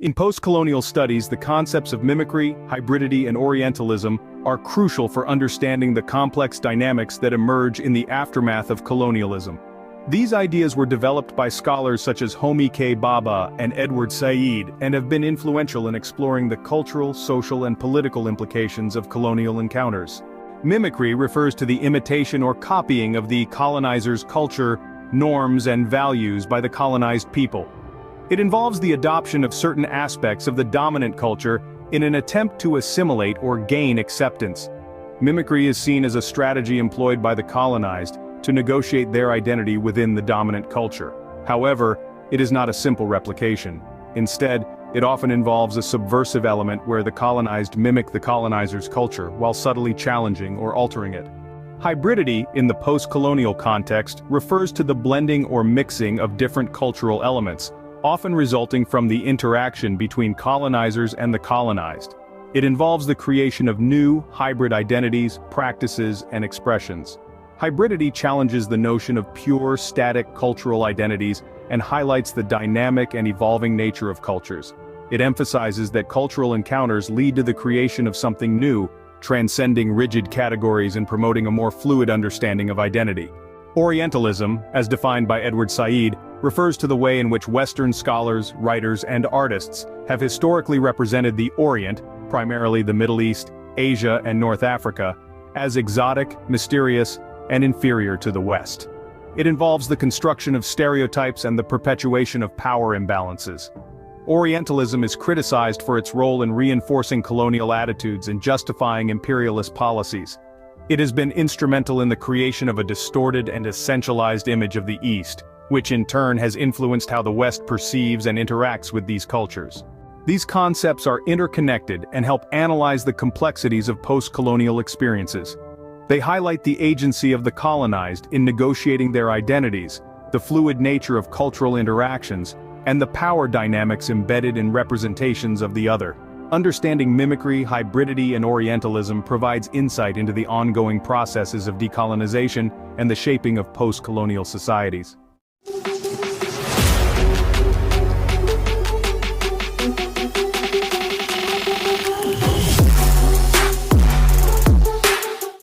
In postcolonial studies, the concepts of mimicry, hybridity, and Orientalism are crucial for understanding the complex dynamics that emerge in the aftermath of colonialism. These ideas were developed by scholars such as Homi K. Bhabha and Edward Said and have been influential in exploring the cultural, social, and political implications of colonial encounters. Mimicry refers to the imitation or copying of the colonizer's culture, norms, and values by the colonized people. It involves the adoption of certain aspects of the dominant culture in an attempt to assimilate or gain acceptance. Mimicry is seen as a strategy employed by the colonized to negotiate their identity within the dominant culture. However, it is not a simple replication. Instead, it often involves a subversive element where the colonized mimic the colonizer's culture while subtly challenging or altering it. Hybridity, in the post-colonial context, refers to the blending or mixing of different cultural elements, often resulting from the interaction between colonizers and the colonized. It involves the creation of new, hybrid identities, practices, and expressions. Hybridity challenges the notion of pure, static cultural identities and highlights the dynamic and evolving nature of cultures. It emphasizes that cultural encounters lead to the creation of something new, transcending rigid categories and promoting a more fluid understanding of identity. Orientalism, as defined by Edward Said, refers to the way in which Western scholars, writers, and artists have historically represented the Orient, primarily the Middle East, Asia, and North Africa, as exotic, mysterious, and inferior to the West. It involves the construction of stereotypes and the perpetuation of power imbalances. Orientalism is criticized for its role in reinforcing colonial attitudes and justifying imperialist policies. It has been instrumental in the creation of a distorted and essentialized image of the East, which in turn has influenced how the West perceives and interacts with these cultures. These concepts are interconnected and help analyze the complexities of post-colonial experiences. They highlight the agency of the colonized in negotiating their identities, the fluid nature of cultural interactions, and the power dynamics embedded in representations of the other. Understanding mimicry, hybridity, and Orientalism provides insight into the ongoing processes of decolonization and the shaping of post-colonial societies.